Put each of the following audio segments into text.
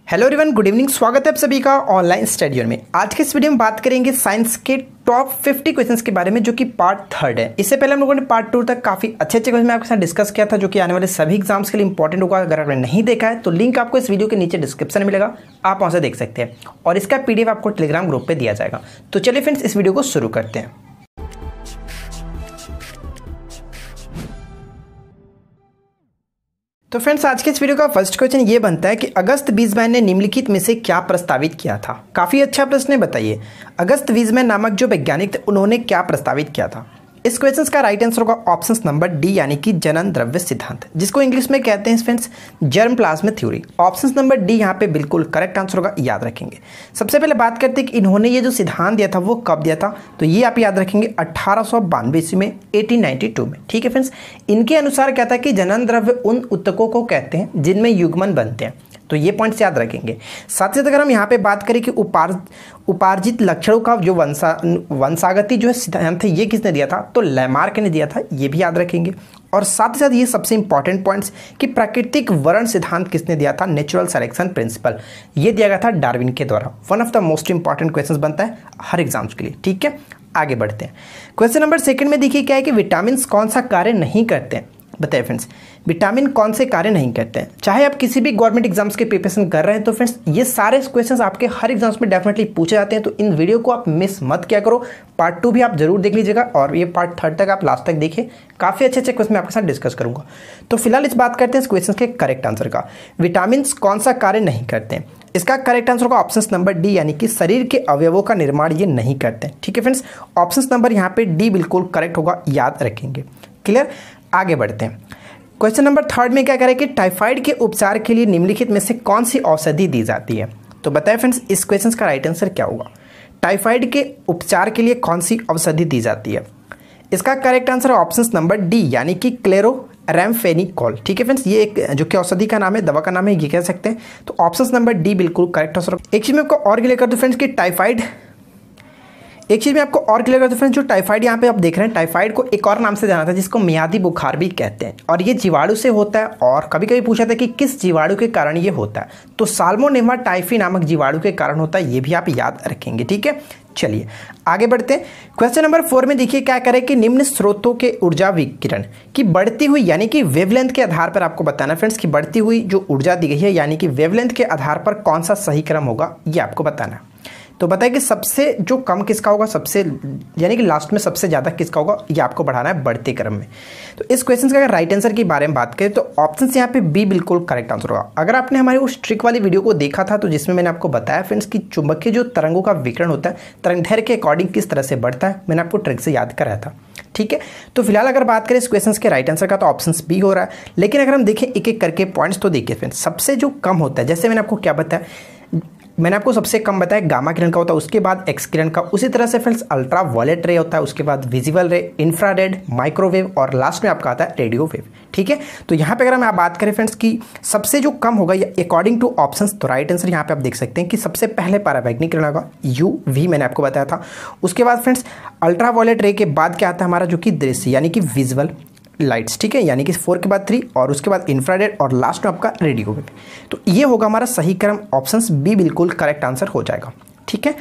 Hello everyone, good evening. स्वागत है आप सभी का ऑनलाइन स्टडी में। आज के इस वीडियो में बात करेंगे साइंस के टॉप 50 क्वेश्चंस के बारे में, जो कि पार्ट 3 है। इससे पहले हम लोगों ने पार्ट 2 तक काफी अच्छे क्वेश्चन आपके साथ डिस्कस किया था, जो कि आने वाले सभी एग्जाम्स के लिए इंपॉर्टेंट होगा। अगर आपने नहीं देखा है तो लिंक आपको इस वीडियो के नीचे डिस्क्रिप्शन में मिलेगा, आप वहां से देख सकते हैं। और इसका PDF आपको टेलीग्राम ग्रुप पर दिया जाएगा। तो चलिए फ्रेंड्स, इस वीडियो को शुरू करते हैं। तो फ्रेंड्स, आज के इस वीडियो का फर्स्ट क्वेश्चन ये बनता है कि अगस्त वीज़मैन ने निम्नलिखित में से क्या प्रस्तावित किया था। काफ़ी अच्छा प्रश्न है, बताइए। अगस्त वीज़मैन नामक जो वैज्ञानिक थे, उन्होंने क्या प्रस्तावित किया था। इस क्वेश्चन का राइट आंसर होगा ऑप्शन नंबर डी, यानी कि जनन द्रव्य सिद्धांत, जिसको इंग्लिश में कहते हैं friends germ plasma theory. Option number D यहाँ पे बिल्कुल करेक्ट आंसर होगा, याद रखेंगे। सबसे पहले बात करते हैं कि इन्होंने ये जो सिद्धांत दिया था वो कब दिया था, तो ये आप याद रखेंगे 1892 ईस्वी में, 1892 में। ठीक है फ्रेंड्स, इनके अनुसार क्या था कि जनन द्रव्य उन ऊतकों को कहते हैं जिनमें युग्मन बनते हैं, तो ये पॉइंट्स याद रखेंगे। साथ ही साथ अगर हम यहाँ पे बात करें कि उपार्जित लक्षणों का जो वंशागति जो सिद्धांत है, ये किसने दिया था, तो लैमार्क ने दिया था, ये भी याद रखेंगे। और साथ ही साथ ये सबसे इंपॉर्टेंट पॉइंट्स कि प्राकृतिक वर्ण सिद्धांत किसने दिया था, नेचुरल सिलेक्शन प्रिंसिपल, ये दिया गया था डार्विन के द्वारा। One of the most important question बनता है हर एग्जाम्स के लिए। ठीक है, आगे बढ़ते हैं। क्वेश्चन नंबर 2 में देखिए क्या है कि विटामिन कौन सा कार्य नहीं करते हैं। बताइए फ्रेंड्स, विटामिन कौन से कार्य नहीं करते हैं। चाहे आप किसी भी गवर्नमेंट एग्जाम्स के प्रिपरेशन कर रहे हैं, तो फ्रेंड्स ये सारे क्वेश्चंस आपके हर एग्जाम्स में डेफिनेटली पूछे जाते हैं, तो इन वीडियो को आप मिस मत किया करो। पार्ट 2 भी आप जरूर देख लीजिएगा, और ये पार्ट 3 तक आप लास्ट तक देखिए। काफ़ी अच्छे क्वेश्चन मैं आपके साथ डिस्कस करूंगा। तो फिलहाल इस बात करते हैं इस क्वेश्चन के करेक्ट आंसर का। विटामिन कौन सा कार्य नहीं करते हैं, इसका करेक्ट आंसर होगा ऑप्शन नंबर डी, यानी कि शरीर के अवयवों का निर्माण ये नहीं करते हैं। ठीक है फ्रेंड्स, ऑप्शन नंबर यहाँ पे डी बिल्कुल करेक्ट होगा, याद रखेंगे। क्लियर, आगे बढ़ते हैं। क्वेश्चन नंबर 3 में क्या करें कि टाइफाइड के उपचार के लिए निम्नलिखित में से कौन सी औषधि दी जाती है। तो बताएं फ्रेंड्स, इस क्वेश्चन का राइट आंसर क्या होगा। टाइफाइड के उपचार के लिए कौन सी औषधि दी जाती है, इसका करेक्ट आंसर है ऑप्शन नंबर डी, यानी कि क्लोरामफेनिकोल। ठीक है फ्रेंड्स, ये एक जो कि औषधि का नाम है, दवा का नाम है, ये कह सकते हैं। तो ऑप्शन नंबर डी बिल्कुल करेक्ट आंसर। एक चीज मैं आपको और क्लियर कर दूं फ्रेंड्स कि जो टाइफाइड यहाँ पे आप देख रहे हैं, टाइफाइड को एक और नाम से जाना था, जिसको मियादी बुखार भी कहते हैं, और ये जीवाणु से होता है। और कभी कभी पूछा था कि किस जीवाणु के कारण ये होता है, तो साल्मोनेला टाइफी नामक जीवाणु के कारण होता है, ये भी आप याद रखेंगे। ठीक है, चलिए आगे बढ़ते हैं। क्वेश्चन नंबर 4 में देखिए क्या करें कि निम्न स्रोतों के ऊर्जा विकिरण की बढ़ती हुई, यानी कि वेवलेंथ के आधार पर आपको बताना फ्रेंड्स कि बढ़ती हुई जो ऊर्जा दी गई है, यानी कि वेवलेंथ के आधार पर कौन सा सही क्रम होगा, ये आपको बताना। तो बताइए कि सबसे जो कम किसका होगा, सबसे यानी कि लास्ट में सबसे ज़्यादा किसका होगा, ये आपको बढ़ाना है बढ़ते क्रम में। तो इस क्वेश्चन का अगर राइट आंसर के बारे में बात करें तो ऑप्शन यहाँ पे बी बिल्कुल करेक्ट आंसर होगा। अगर आपने हमारी उस ट्रिक वाली वीडियो को देखा था, तो जिसमें मैंने आपको बताया फ्रेंड्स कि चुंबकीय जो तरंगों का विकिरण होता है, तरंगदैर्घ्य के अकॉर्डिंग किस तरह से बढ़ता है, मैंने आपको ट्रिक से याद कराया था। ठीक है, तो फिलहाल अगर बात करें इस क्वेश्चन के राइट आंसर का, तो ऑप्शन बी हो रहा है। लेकिन अगर हम देखें एक एक करके पॉइंट्स, तो देखिए फ्रेंड्स, सबसे जो कम होता है, जैसे मैंने आपको क्या बताया, मैंने आपको सबसे कम बताया गामा किरण का होता है, उसके बाद एक्स किरण का, उसी तरह से फ्रेंड्स अल्ट्रा वायलेट रे होता है, उसके बाद विजिबल रे, इंफ्रारेड, माइक्रोवेव, और लास्ट में आपका आता है रेडियो वेव। ठीक है, तो यहाँ पे अगर हम बात करें फ्रेंड्स कि सबसे जो कम होगा अकॉर्डिंग टू ऑप्शंस, तो राइट आंसर यहाँ पे आप देख सकते हैं कि सबसे पहले परावैज्ञानिक किरण होगा, UV मैंने आपको बताया था। उसके बाद फ्रेंड्स अल्ट्रा वायलेट रे के बाद क्या आता है हमारा, जो कि दृश्य, यानी कि विजुअल लाइट्स। ठीक है, यानी कि 4 के बाद 3, और उसके बाद इंफ्रारेड, और लास्ट में आपका रेडियो वेव। तो ये होगा हमारा सही क्रम, ऑप्शन बी बिल्कुल करेक्ट आंसर हो जाएगा। ठीक है,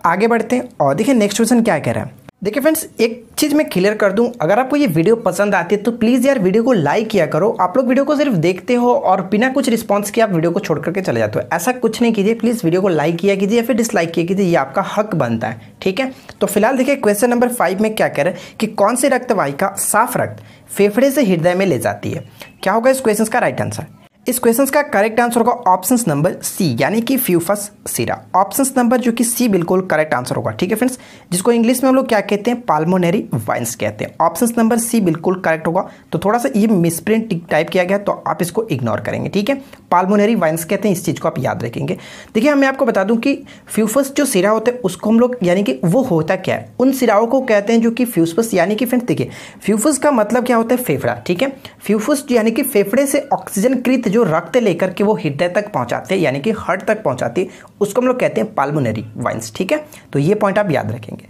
आगे बढ़ते हैं और देखिए नेक्स्ट क्वेश्चन क्या कह रहा है। देखिए फ्रेंड्स, एक चीज़ मैं क्लियर कर दूं, अगर आपको ये वीडियो पसंद आती है तो प्लीज़ यार वीडियो को लाइक किया करो। आप लोग वीडियो को सिर्फ देखते हो और बिना कुछ रिस्पांस किए आप वीडियो को छोड़ करके चले जाते हो, ऐसा कुछ नहीं कीजिए। प्लीज़ वीडियो को लाइक किया कीजिए या फिर डिसलाइक किया कीजिए, ये आपका हक बनता है। ठीक है, तो फिलहाल देखिए क्वेश्चन नंबर 5 में क्या कह रहे हैं कि कौन सी रक्तवाहिका साफ रक्त फेफड़े से हृदय में ले जाती है। क्या होगा इस क्वेश्चन का राइट आंसर। इस क्वेश्चन का करेक्ट आंसर होगा ऑप्शन नंबर सी, यानी कि फ्यूफस सीरा। ऑप्शन नंबर जो कि सी बिल्कुल करेक्ट आंसर होगा। ठीक है फ्रेंड्स, जिसको इंग्लिश में हम लोग क्या कहते हैं, पाल्मोनरी वाइन्स कहते हैं। ऑप्शन नंबर सी बिल्कुल करेक्ट होगा। तो थोड़ा सा ये मिसप्रिंट टाइप किया गया, तो आप इसको इग्नोर करेंगे। ठीक है, पाल्मोनरी वाइन्स कहते हैं, इस चीज़ को आप याद रखेंगे। देखिए मैं आपको बता दूं कि फ्यूफस जो सिरा होता है उसको हम लोग, यानी कि वो होता क्या है, उन सिराओं को कहते हैं जो कि फ्यूफस, यानी कि फ्रेंड्स देखिए फ्यूफस का मतलब क्या होता है, फेफड़ा। ठीक है, फ्यूफस यानी कि फेफड़े से ऑक्सीजनकृत जो रक्त लेकर कि वो हृदय तक पहुंचाते हैं, यानी कि हार्ट तक पहुंचाती है, उसको हम लोग कहते हैं पाल्मोनरी वाइन्स। ठीक है, तो ये पॉइंट आप याद रखेंगे।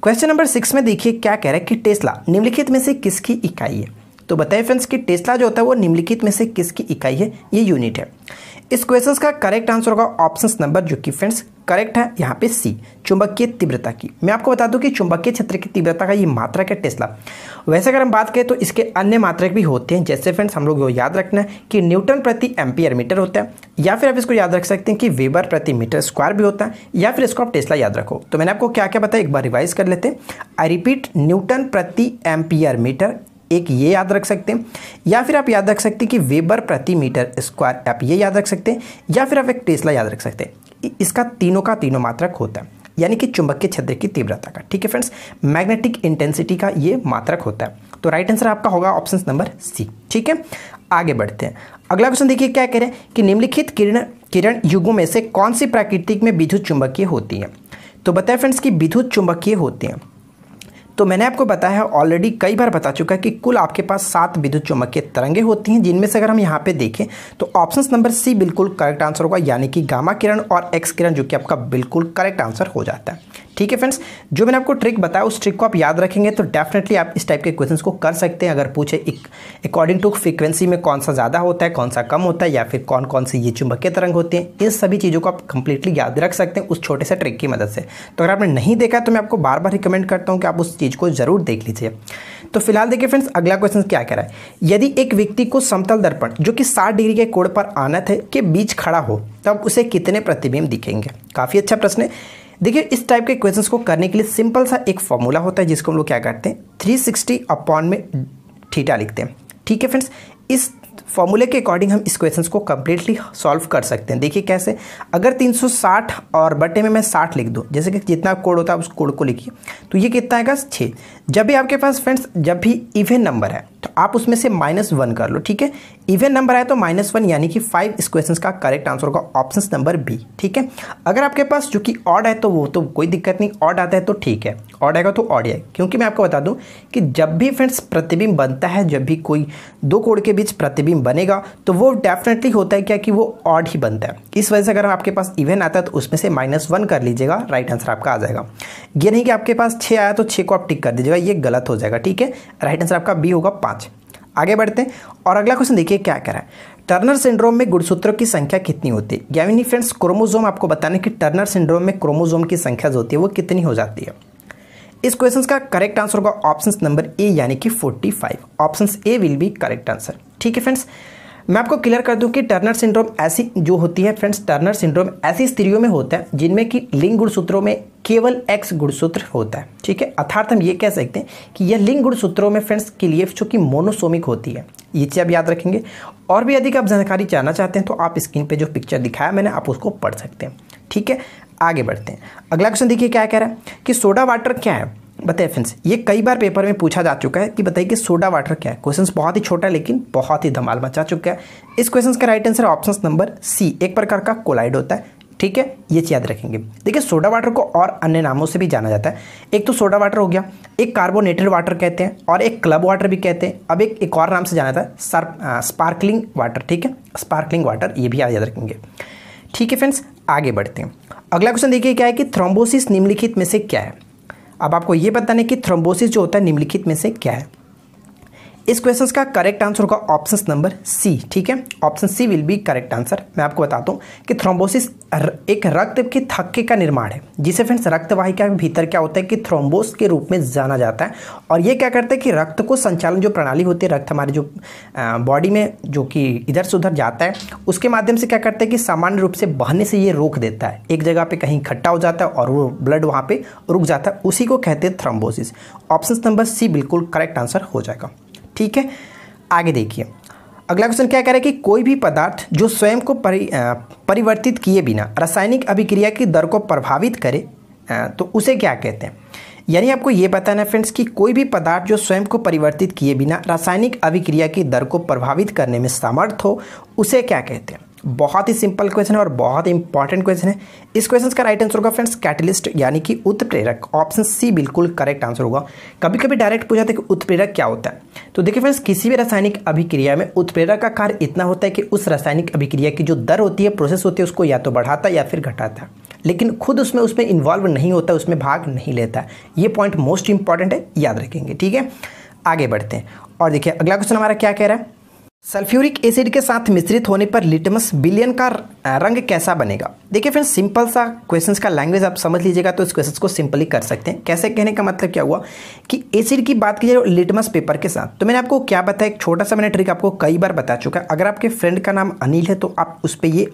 क्वेश्चन नंबर 6 में देखिए क्या कह रहा है कि टेस्ला निम्नलिखित में से किसकी इकाई है। तो बताइए फ्रेंड्स कि टेस्ला जो होता है वो निम्नलिखित में से किसकी इकाई है, ये यूनिट है। इस क्वेश्चन का करेक्ट आंसर होगा ऑप्शन नंबर, जो कि फ्रेंड्स करेक्ट है यहाँ पे सी, चुंबकीय तीव्रता की। मैं आपको बता दूं कि चुंबकीय क्षेत्र की तीव्रता का ये मात्रक है टेस्ला। वैसे अगर हम बात करें तो इसके अन्य मात्रक भी होते हैं, जैसे फ्रेंड्स हम लोग को याद रखना है कि न्यूटन प्रति एम्पियर मीटर होता है, या फिर आप इसको याद रख सकते हैं कि वेबर प्रति मीटर स्क्वायर भी होता है, या फिर इसको आप टेस्ला याद रखो। तो मैंने आपको क्या क्या बताया, एक बार रिवाइज कर लेते हैं। आई रिपीट, न्यूटन प्रति एम्पियर मीटर, एक ये याद रख सकते हैं, या फिर आप याद रख सकते हैं कि वेबर प्रति मीटर स्क्वायर, आप ये याद रख सकते हैं, या फिर आप एक टेस्ला याद रख सकते हैं। इसका तीनों का तीनों मात्रक होता है, यानी कि चुंबकीय क्षेत्र की तीव्रता का। ठीक है फ्रेंड्स, मैग्नेटिक इंटेंसिटी का ये मात्रक होता है। तो राइट आंसर आपका होगा ऑप्शन नंबर सी। ठीक है, आगे बढ़ते हैं। अगला क्वेश्चन देखिए क्या कह रहे हैं कि निम्नलिखित किरण युगों में से कौन सी प्राकृतिक में विद्युत चुंबकीय होती है। तो बताए फ्रेंड्स कि विद्युत चुंबकीय होते हैं। तो मैंने आपको बताया है, ऑलरेडी कई बार बता चुका है कि कुल आपके पास 7 विद्युत चुंबकीय तरंगें होती हैं, जिनमें से अगर हम यहाँ पे देखें तो ऑप्शन नंबर सी बिल्कुल करेक्ट आंसर होगा, यानी कि गामा किरण और एक्स किरण, जो कि आपका बिल्कुल करेक्ट आंसर हो जाता है। ठीक है फ्रेंड्स, जो मैंने आपको ट्रिक बताया उस ट्रिक को आप याद रखेंगे तो डेफिनेटली आप इस टाइप के क्वेश्चंस को कर सकते हैं। अगर पूछे अकॉर्डिंग टू फ्रीक्वेंसी में कौन सा ज़्यादा होता है, कौन सा कम होता है, या फिर कौन कौन सी ये चुंबकीय तरंग होती हैं, इन सभी चीज़ों को आप कंप्लीटली याद रख सकते हैं उस छोटे से ट्रिक की मदद से। तो अगर आपने नहीं देखा तो मैं आपको बार बार रिकमेंड करता हूँ कि आप उस चीज़ को जरूर देख लीजिए। तो फिलहाल देखिए फ्रेंड्स, अगला क्वेश्चन क्या कह रहा है, यदि एक व्यक्ति को समतल दर्पण जो कि 60 डिग्री के कोण पर आनत है के बीच खड़ा हो तब उसे कितने प्रतिबिंब दिखेंगे। काफ़ी अच्छा प्रश्न है। देखिए, इस टाइप के क्वेश्चंस को करने के लिए सिंपल सा एक फॉर्मूला होता है, जिसको हम लोग क्या करते हैं 360 अपॉन में थीटा लिखते हैं। ठीक है फ्रेंड्स, इस फॉर्मूले के अकॉर्डिंग हम इस क्वेश्चंस को कंप्लीटली सॉल्व कर सकते हैं। देखिए कैसे, अगर 360 और बटे में मैं 60 लिख दूं, जैसे कि जितना कोड होता है उस कोड को लिखिए, तो ये कितना आएगा 6। जब भी आपके पास फ्रेंड्स जब भी इवन नंबर है तो आप उसमें से -1 कर लो। ठीक है, इवन नंबर है तो -1 यानी कि 5 इस क्वेश्चन का करेक्ट आंसर होगा ऑप्शन नंबर बी। ठीक है, अगर आपके पास जो कि ऑड है तो वो तो कोई दिक्कत नहीं, ऑड आता है तो ठीक है, ऑड आएगा तो ऑड है, क्योंकि मैं आपको बता दूं कि जब भी फ्रेंड्स प्रतिबिंब बनता है, जब भी कोई दो कोण के बीच प्रतिबिंब बनेगा तो वो डेफिनेटली होता है क्या कि वो ऑड ही बनता है। इस वजह से अगर आपके पास इवन आता है तो उसमें से -1 कर लीजिएगा, राइट आंसर आपका आ जाएगा। ये नहीं कि आपके पास 6 आया तो 6 को आप टिक कर दीजिएगा, ये गलत हो जाएगा। ठीक है, राइट आंसर आपका बी होगा 5। आगे बढ़ते हैं और अगला क्वेश्चन देखिए क्या कह रहा है, टर्नर सिंड्रोम में गुणसूत्रों की संख्या कितनी होती है। यानी फ्रेंड्स क्रोमोसोम, आपको बताने कि टर्नर सिंड्रोम में क्रोमोसोम की संख्या जो होती है वो कितनी हो जाती है। इस क्वेश्चन का करेक्ट आंसर होगा ऑप्शन नंबर ए, यानी कि 45। Option A will be correct answer. ठीक है फ्रेंड्स, मैं आपको क्लियर कर दूं कि टर्नर सिंड्रोम ऐसी जो होती है फ्रेंड्स, टर्नर सिंड्रोम ऐसी स्त्रियों में होता है जिनमें कि लिंग गुणसूत्रों में केवल एक्स गुणसूत्र होता है। ठीक है, अर्थात हम ये कह सकते हैं कि यह लिंग गुणसूत्रों में फ्रेंड्स के लिए जो कि मोनोसोमिक होती है, ये चीज़ आप याद रखेंगे। और भी अधिक आप जानकारी जानना चाहते हैं तो आप स्क्रीन पे जो पिक्चर दिखाया मैंने, आप उसको पढ़ सकते हैं। ठीक है, आगे बढ़ते हैं। अगला क्वेश्चन देखिए क्या कह रहा है कि सोडा वाटर क्या है। बताइए फ्रेंड्स, ये कई बार पेपर में पूछा जा चुका है कि बताइए कि सोडा वाटर क्या है। क्वेश्चन बहुत ही छोटा है लेकिन बहुत ही धमाल मचा चुका है। इस क्वेश्चन का right answer option number C, एक प्रकार का कोलाइड होता है। ठीक है, ये चीज याद रखेंगे। देखिए, सोडा वाटर को और अन्य नामों से भी जाना जाता है। एक तो सोडा वाटर हो गया, एक कार्बोनेटेड वाटर कहते हैं, और एक क्लब वाटर भी कहते हैं। अब एक और नाम से जाना जाता है स्पार्कलिंग वाटर। ठीक है, स्पार्कलिंग वाटर, ये भी याद रखेंगे। ठीक है फ्रेंड्स, आगे बढ़ते हैं। अगला क्वेश्चन देखिए क्या है कि थ्रोम्बोसिस निम्नलिखित में से क्या है। अब आपको ये बताना है कि थ्रोम्बोसिस जो होता है निम्नलिखित में से क्या है। इस क्वेश्चन का करेक्ट आंसर होगा ऑप्शन नंबर सी। ठीक है, option C will be correct answer. मैं आपको बताता हूँ कि थ्रोम्बोसिस एक रक्त के थक्के का निर्माण है, जिसे फ्रेंड्स रक्त वाहिका के भीतर क्या होता है कि थ्रोम्बोस के रूप में जाना जाता है। और ये क्या करता है कि रक्त को संचालन जो प्रणाली होती है, रक्त हमारे जो बॉडी में जो कि इधर से उधर जाता है, उसके माध्यम से क्या करता है कि सामान्य रूप से बहने से ये रोक देता है। एक जगह पे कहीं इकट्ठा हो जाता है और वो ब्लड वहाँ पे रुक जाता है, उसी को कहते हैं थ्रोम्बोसिस। ऑप्शन नंबर सी बिल्कुल करेक्ट आंसर हो जाएगा। ठीक है, आगे देखिए। अगला क्वेश्चन क्या कह रहा है कि कोई भी पदार्थ जो स्वयं को परिवर्तित किए बिना रासायनिक अभिक्रिया की दर को प्रभावित करे तो उसे क्या कहते हैं। यानी आपको ये बताना फ्रेंड्स कि कोई भी पदार्थ जो स्वयं को परिवर्तित किए बिना रासायनिक अभिक्रिया की दर को प्रभावित करने में समर्थ हो, उसे क्या कहते हैं। बहुत ही सिंपल क्वेश्चन है और बहुत इंपॉर्टेंट क्वेश्चन है। इस क्वेश्चन का राइट आंसर होगा फ्रेंड्स कैटलिस्ट, यानी कि उत्प्रेरक। ऑप्शन सी बिल्कुल करेक्ट आंसर होगा। कभी कभी डायरेक्ट पूछा था कि उत्प्रेरक क्या होता है, तो देखिए फ्रेंड्स, किसी भी रासायनिक अभिक्रिया में उत्प्रेरक का कार्य इतना होता है कि उस रासायनिक अभिक्रिया की जो दर होती है, प्रोसेस होती है, उसको या तो बढ़ाता या फिर घटाता, लेकिन खुद उसमें इन्वॉल्व नहीं होता, उसमें भाग नहीं लेता। ये पॉइंट मोस्ट इंपॉर्टेंट है, याद रखेंगे। ठीक है, आगे बढ़ते हैं और देखिए अगला क्वेश्चन हमारा क्या कह रहा है। सल्फ्यूरिक एसिड के साथ मिश्रित होने पर लिटमस विलयन का रंग कैसा बनेगा। देखिए फ्रेंड्स, सिंपल सा क्वेश्चंस का लैंग्वेज आप समझ लीजिएगा तो इस क्वेश्चन को सिंपली कर सकते हैं। कैसे कहने का मतलब क्या हुआ कि एसिड की बात की जाए लिटमस पेपर के साथ, तो मैंने आपको क्या बताया, एक छोटा सा मैंने ट्रिक आपको कई बार बता चुका है। अगर आपके फ्रेंड का नाम अनिल है तो आप उस पर ये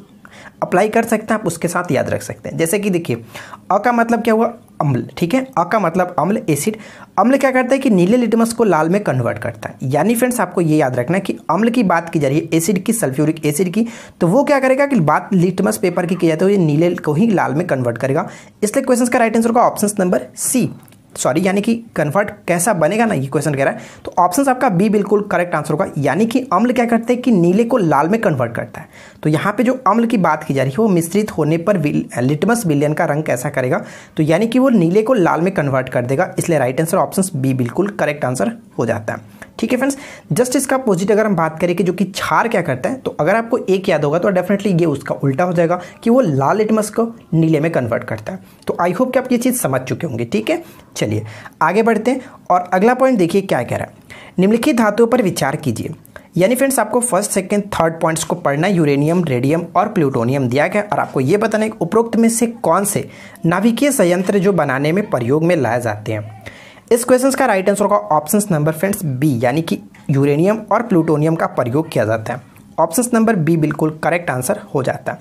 अप्लाई कर सकते हैं, आप उसके साथ याद रख सकते हैं। जैसे कि देखिए, अ का मतलब क्या हुआ, अम्ल, ठीक है, अ का मतलब अम्ल, एसिड। अम्ल क्या करता है कि नीले लिटमस को लाल में कन्वर्ट करता है। यानी फ्रेंड्स आपको ये याद रखना है कि अम्ल की बात की जा रही है, एसिड की, सल्फ्यूरिक एसिड की, तो वो क्या करेगा कि बात लिटमस पेपर की जाए तो ये नीले को ही लाल में कन्वर्ट करेगा। इसलिए क्वेश्चन का राइट आंसर होगा ऑप्शन नंबर सी, सॉरी, यानी कि कन्वर्ट कैसा बनेगा ना, ये क्वेश्चन कह रहा है, तो ऑप्शन आपका बी बिल्कुल करेक्ट आंसर होगा। यानी कि अम्ल क्या करते हैं कि नीले को लाल में कन्वर्ट करता है। तो यहाँ पे जो अम्ल की बात की जा रही है वो मिश्रित होने पर लिटमस विलयन का रंग कैसा करेगा, तो यानी कि वो नीले को लाल में कन्वर्ट कर देगा। इसलिए राइट आंसर ऑप्शन बी बिल्कुल करेक्ट आंसर हो जाता है। ठीक है फ्रेंड्स, जस्ट इसका अपोजिट अगर हम बात करें कि जो कि क्षार क्या करता है, तो अगर आपको एक याद होगा तो डेफिनेटली ये उसका उल्टा हो जाएगा कि वो लाल लिटमस को नीले में कन्वर्ट करता है। तो आई होप कि आप ये चीज़ समझ चुके होंगे। ठीक है, चलिए आगे बढ़ते हैं और अगला पॉइंट देखिए क्या कह रहा है। निम्नलिखित धातुओं पर विचार कीजिए। यानी फ्रेंड्स आपको फर्स्ट, सेकंड, थर्ड पॉइंट्स को पढ़ना है। यूरेनियम, रेडियम और प्लूटोनियम दिया गया और आपको ये बताना है उपरोक्त में से कौन से नाभिकीय संयंत्र जो बनाने में प्रयोग में लाए जाते हैं। इस क्वेश्चन का राइट आंसर होगा ऑप्शन नंबर फ्रेंड्स बी, यानी कि यूरेनियम और प्लूटोनियम का प्रयोग किया जाता है। ऑप्शन नंबर बी बिल्कुल करेक्ट आंसर हो जाता है।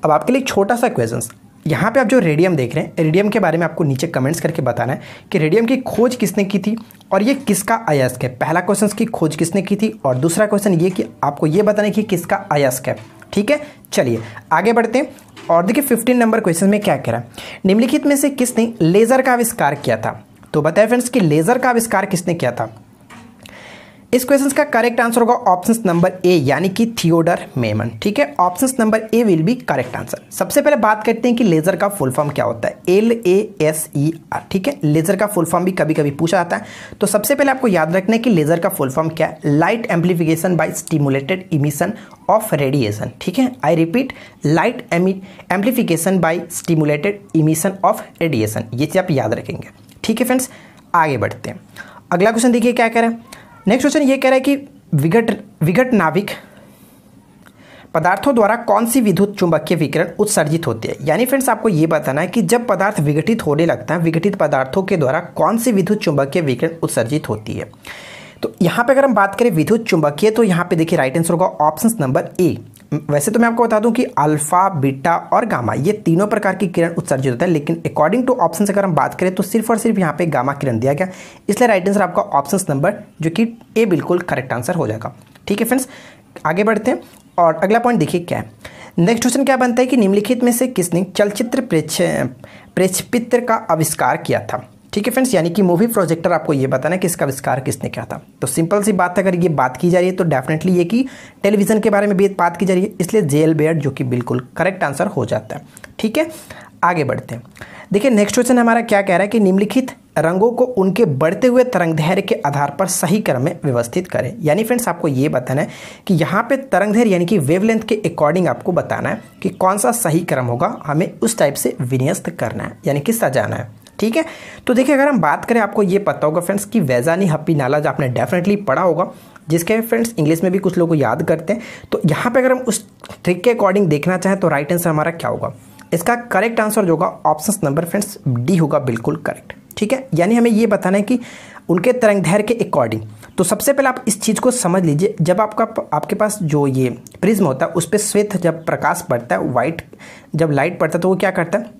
अब आपके लिए एक छोटा सा क्वेश्चन, यहाँ पे आप जो रेडियम देख रहे हैं, रेडियम के बारे में आपको नीचे कमेंट्स करके बताना है कि रेडियम की खोज किसने की थी और ये किसका अयस्क है। पहला क्वेश्चन की खोज किसने की थी और दूसरा क्वेश्चन ये कि आपको ये बताना है कि किसका अयस्क है। ठीक है, चलिए आगे बढ़ते हैं और देखिए 15 नंबर क्वेश्चन में क्या कह रहा है। निम्नलिखित में से किसने लेजर का आविष्कार किया था। तो बताए फ्रेंड्स कि लेजर का आविष्कार किसने किया था। इस क्वेश्चन का करेक्ट आंसर होगा ऑप्शन नंबर ए, यानी कि थियोडर मेमन। ठीक है, option number A will be correct answer. सबसे पहले बात करते हैं कि लेजर का फुल फॉर्म क्या होता है, LASER। ठीक है, लेजर का फुल फॉर्म भी कभी कभी पूछा जाता है। तो सबसे पहले आपको याद रखना है कि लेजर का फुल फॉर्म क्या है, light amplification by stimulated emission of radiation. ठीक है, I repeat, light amplification by stimulated emission of radiation, ये चीज़ आप याद रखेंगे। ठीक है फ्रेंड्स, आगे बढ़ते हैं। अगला क्वेश्चन देखिए क्या कह रहा है। नेक्स्ट क्वेश्चन ये कह रहा है कि विघट नाभिक पदार्थों द्वारा कौन सी विद्युत चुंबकीय विकिरण उत्सर्जित होती है। यानी फ्रेंड्स आपको ये बताना है कि जब पदार्थ विघटित होने लगता है, विघटित पदार्थों के द्वारा कौन सी विद्युत चुंबकीय विकिरण उत्सर्जित होती है। तो यहाँ पे अगर हम बात करें विद्युत चुंबकीय, तो यहाँ पे देखिए राइट आंसर होगा ऑप्शन नंबर ए। वैसे तो मैं आपको बता दूं कि अल्फा, बीटा और गामा ये तीनों प्रकार की किरण उत्सर्जित होता है, लेकिन अकॉर्डिंग टू ऑप्शन अगर हम बात करें तो सिर्फ और सिर्फ यहाँ पे गामा किरण दिया गया। इसलिए राइट आंसर आपका ऑप्शन नंबर जो कि ए बिल्कुल करेक्ट आंसर हो जाएगा। ठीक है फ्रेंड्स, आगे बढ़ते हैं और अगला पॉइंट देखिए क्या है। नेक्स्ट क्वेश्चन क्या बनता है कि निम्नलिखित में से किसने चलचित्र प्रेक्षपित्र का आविष्कार किया था। ठीक है फ्रेंड्स, यानी कि मूवी प्रोजेक्टर, आपको ये बताना है कि इसका आविष्कार किसने किया था। तो सिंपल सी बात है, अगर ये बात की जा रही है तो डेफिनेटली ये कि टेलीविजन के बारे में भी बात की जा रही है, इसलिए JL बेयर जो कि बिल्कुल करेक्ट आंसर हो जाता है। ठीक है, आगे बढ़ते हैं। देखिए नेक्स्ट क्वेश्चन हमारा क्या कह रहा है कि निम्नलिखित रंगों को उनके बढ़ते हुए तरंगदैर्घ्य के आधार पर सही क्रम में व्यवस्थित करें। यानी फ्रेंड्स आपको ये बताना है कि यहाँ पे तरंगदैर्घ्य यानी कि वेवलेंथ के अकॉर्डिंग आपको बताना है कि कौन सा सही क्रम होगा, हमें उस टाइप से विन्यस्त करना है यानी कि सजाना है। ठीक है, तो देखिए अगर हम बात करें, आपको ये पता होगा फ्रेंड्स कि वैजानी हप्पी नाला जो आपने डेफिनेटली पढ़ा होगा, जिसके फ्रेंड्स इंग्लिश में भी कुछ लोग याद करते हैं। तो यहाँ पे अगर हम उस ट्रिक के अकॉर्डिंग देखना चाहें तो राइट आंसर हमारा क्या होगा, इसका करेक्ट आंसर जो होगा ऑप्शन नंबर फ्रेंड्स डी होगा, बिल्कुल करेक्ट। ठीक है, यानी हमें ये बताना है कि उनके तरंगदैर्घ्य के अकॉर्डिंग। तो सबसे पहले आप इस चीज़ को समझ लीजिए, जब आपके पास जो ये प्रिज्म होता है उस पर श्वेत जब प्रकाश पड़ता है, वाइट जब लाइट पड़ता है, तो वो क्या करता है,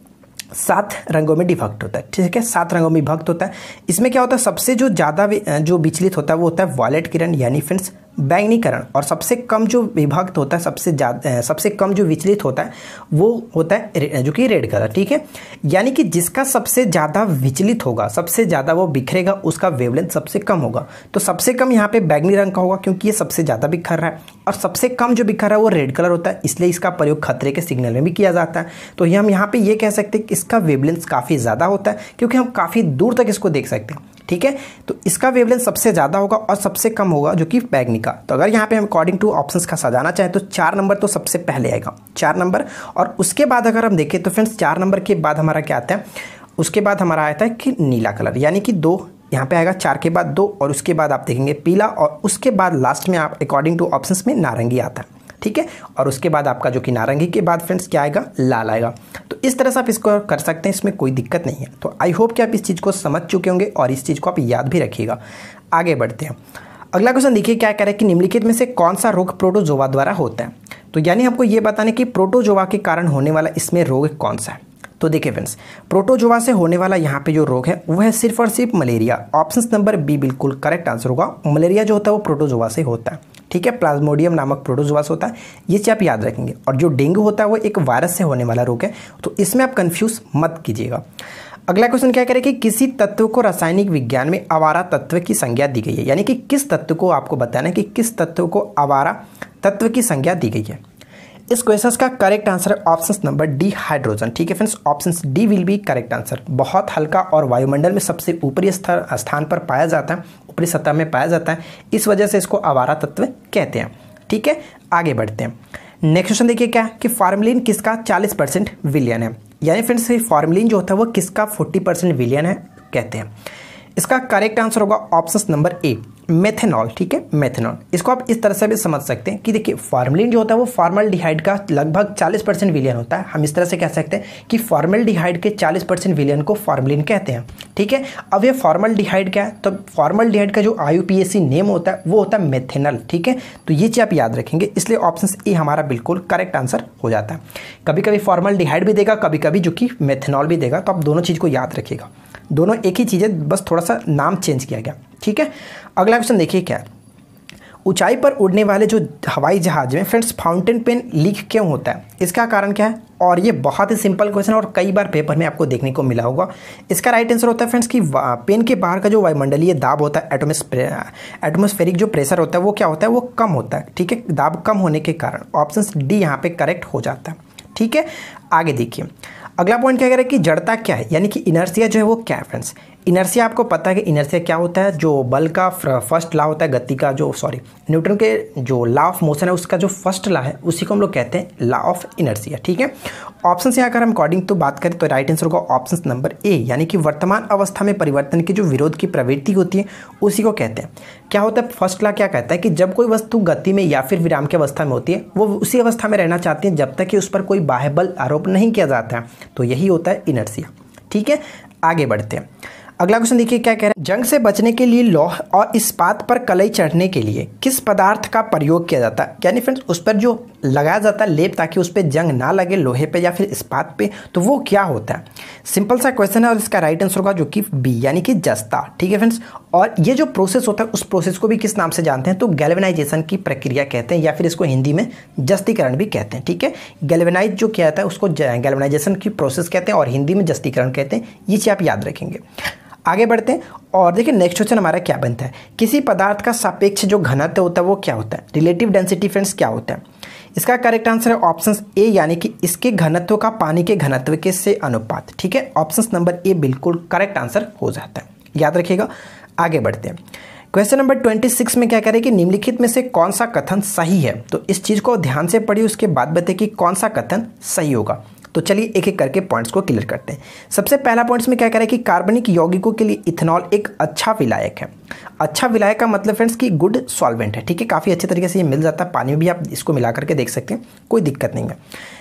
7 रंगों में डिफक्ट होता है। ठीक है, 7 रंगों में विभक्त होता है। इसमें क्या होता है, सबसे जो ज़्यादा जो विचलित होता है वो होता है वॉयलेट किरण यानी फ्रेंड्स बैंगनी किरण, और सबसे कम जो विभक्त होता है, सबसे कम जो विचलित होता है वो होता है जो कि रेड कलर। ठीक है, यानी कि जिसका सबसे ज़्यादा विचलित होगा, सबसे ज़्यादा वो बिखरेगा, उसका वेवलेंथ सबसे कम होगा। तो सबसे कम यहाँ पे बैंगनी रंग का होगा क्योंकि ये सबसे ज़्यादा बिखर रहा है, और सबसे कम जो बिखर रहा है वो रेड कलर होता है, इसलिए इसका प्रयोग खतरे के सिग्नल में भी किया जाता है। तो हम यहाँ पे ये कह सकते हैं कि इसका वेवलेंथ काफ़ी ज़्यादा होता है क्योंकि हम काफ़ी दूर तक इसको देख सकते हैं। ठीक है, तो इसका वेवलेंथ सबसे ज़्यादा होगा और सबसे कम होगा जो कि बैंगनी का। तो अगर यहाँ पे हम अकॉर्डिंग टू ऑप्शंस का सजाना चाहें तो 4 नंबर तो सबसे पहले आएगा, 4 नंबर। और उसके बाद अगर हम देखें तो फ्रेंड्स 4 नंबर के बाद हमारा क्या आता है, उसके बाद हमारा आता है कि नीला कलर, यानी कि 2, यहाँ पे आएगा 4 के बाद 2 और उसके बाद आप देखेंगे पीला और उसके बाद लास्ट में आप अकॉर्डिंग टू ऑप्शंस में नारंगी आता है, ठीक है। और उसके बाद आपका जो कि नारंगी के बाद फ्रेंड्स क्या आएगा, लाल आएगा। तो इस तरह से आप इसको कर सकते हैं, इसमें कोई दिक्कत नहीं है। तो आई होप कि आप इस चीज़ को समझ चुके होंगे और इस चीज़ को आप याद भी रखिएगा। आगे बढ़ते हैं, अगला क्वेश्चन देखिए क्या कह रहा है कि निम्नलिखित में से कौन सा रोग प्रोटोजोआ द्वारा होता है। तो यानी आपको ये बताना कि प्रोटोजोआ के कारण होने वाला इसमें रोग कौन सा है। तो देखिए फ्रेंड्स, प्रोटोजोआ से होने वाला यहाँ पे जो रोग है वो है सिर्फ और सिर्फ मलेरिया। ऑप्शन नंबर बी बिल्कुल करेक्ट आंसर होगा। मलेरिया जो होता है वो प्रोटोजोआ से होता है, ठीक है। प्लाज्मोडियम नामक प्रोटोजोआ से होता है, ये चीज़ आप याद रखेंगे। और जो डेंगू होता है वो एक वायरस से होने वाला रोग है, तो इसमें आप कंफ्यूज मत कीजिएगा। अगला क्वेश्चन क्या करें कि किसी तत्व को रासायनिक विज्ञान में आवारा तत्व की संज्ञा दी गई है। यानी कि किस तत्व को आपको बताना है कि किस तत्व को आवारा तत्व की संज्ञा दी गई है। इस क्वेश्चन का करेक्ट आंसर है ऑप्शन नंबर डी, हाइड्रोजन, ठीक है friends. Option D will be correct answer. बहुत हल्का और वायुमंडल में सबसे ऊपरी स्थान पर पाया जाता है, ऊपरी सतह में पाया जाता है, इस वजह से इसको आवारा तत्व कहते हैं, ठीक है। आगे बढ़ते हैं, नेक्स्ट क्वेश्चन देखिए क्या कि फार्मलिन किसका 40% विलियन है। यानी फ्रेंड्स फार्मलिन जो होता है वो किसका 40% विलियन है कहते हैं। इसका करेक्ट आंसर होगा ऑप्शन नंबर ए, मेथेनॉल, ठीक है, मेथेनॉल। इसको आप इस तरह से भी समझ सकते हैं कि देखिए फार्मलिन जो होता है वो फॉर्मल्डिहाइड का लगभग 40% विलियन होता है। हम इस तरह से कह सकते हैं कि फॉर्मल्डिहाइड के 40% विलियन को फार्मलिन कहते हैं, ठीक है। अब ये फॉर्मल्डिहाइड क्या है, तो फॉर्मल्डिहाइड का जो IUPAC नेम होता है वो होता है मेथेनॉल, ठीक है। तो ये चीज़ आप याद रखेंगे, इसलिए ऑप्शन ए हमारा बिल्कुल करेक्ट आंसर हो जाता है। कभी कभी फॉर्मल्डिहाइड भी देगा, कभी कभी जो कि मेथेनॉल भी देगा, तो आप दोनों चीज़ को याद रखिएगा। दोनों एक ही चीज़ है, बस थोड़ा सा नाम चेंज किया गया, ठीक है। अगला क्वेश्चन देखिए क्या है, ऊंचाई पर उड़ने वाले जो हवाई जहाज में फ्रेंड्स फाउंटेन पेन लीक क्यों होता है, इसका कारण क्या है। और ये बहुत ही सिंपल क्वेश्चन है और कई बार पेपर में आपको देखने को मिला होगा। इसका राइट आंसर होता है फ्रेंड्स कि पेन के बाहर का जो वायुमंडलीय दाब होता है, एटमॉस्फेरिक जो प्रेशर होता है वो क्या होता है, वो कम होता है, ठीक है। दाब कम होने के कारण ऑप्शन डी यहाँ पे करेक्ट हो जाता है, ठीक है। आगे देखिए, अगला पॉइंट क्या कह रहा है कि जड़ता क्या है, यानी कि इनर्शिया जो है वो क्या है फ्रेंड्स। इनर्शिया आपको पता है कि इनर्शिया क्या होता है, जो बल का फर्स्ट लॉ होता है, गति का जो न्यूटन के जो लॉ ऑफ मोशन है उसका जो फर्स्ट लॉ है उसी को हम लोग कहते हैं लॉ ऑफ इनर्शिया, ठीक है। ऑप्शन से अगर हम अकॉर्डिंग तो बात करें तो राइट आंसर होगा ऑप्शन नंबर ए, यानी कि वर्तमान अवस्था में परिवर्तन की जो विरोध की प्रवृत्ति होती है उसी को कहते हैं। क्या होता है, फर्स्ट लॉ क्या कहता है कि जब कोई वस्तु गति में या फिर विराम की अवस्था में होती है वो उसी अवस्था में रहना चाहती है जब तक कि उस पर कोई बाह्य बल आरोप नहीं किया जाता है, तो यही होता है इनर्शिया, ठीक है। आगे बढ़ते हैं, अगला क्वेश्चन देखिए क्या कह रहे हैं, जंग से बचने के लिए लौह और इस्पात पर कलई चढ़ने के लिए किस पदार्थ का प्रयोग किया जाता है। यानी फ्रेंड्स उस पर जो लगाया जाता है लेप ताकि उस पर जंग ना लगे लोहे पे या फिर इस्पात पे, तो वो क्या होता है। सिंपल सा क्वेश्चन है और इसका राइट आंसर होगा जो कि बी, यानी कि जस्ता, ठीक है फ्रेंड्स। और ये जो प्रोसेस होता है उस प्रोसेस को भी किस नाम से जानते हैं, तो गैल्वेनाइजेशन की प्रक्रिया कहते हैं या फिर इसको हिंदी में जस्तीकरण भी कहते हैं, ठीक है। गैल्वेनाइज जो क्या होता है उसको गैल्वेनाइजेशन की प्रोसेस कहते हैं और हिंदी में जस्तीकरण कहते हैं, ये चीज़ आप याद रखेंगे। आगे बढ़ते हैं और देखिए नेक्स्ट क्वेश्चन हमारा क्या बनता है, किसी पदार्थ का सापेक्ष जो घनत्व होता है वो क्या होता है। रिलेटिव डेंसिटी फ्रेंड्स क्या होता है। इसका करेक्ट आंसर है ऑप्शन ए, यानी कि इसके घनत्व का पानी के घनत्व के से अनुपात, ठीक है। ऑप्शन नंबर ए बिल्कुल करेक्ट आंसर हो जाता है, याद रखिएगा। आगे बढ़ते हैं, क्वेश्चन नंबर 26 में क्या कह रहे हैं कि निम्नलिखित में से कौन सा कथन सही है। तो इस चीज़ को ध्यान से पढ़िए, उसके बाद बताइए कि कौन सा कथन सही होगा। तो चलिए एक एक करके पॉइंट्स को क्लियर करते हैं। सबसे पहला पॉइंट्स में क्या कह रहा है कि कार्बनिक यौगिकों के लिए इथेनॉल एक अच्छा विलायक है। अच्छा विलायक का मतलब फ्रेंड्स कि गुड सॉल्वेंट है, ठीक है। काफ़ी अच्छे तरीके से ये मिल जाता है, पानी में भी आप इसको मिला करके देख सकते हैं, कोई दिक्कत नहीं है।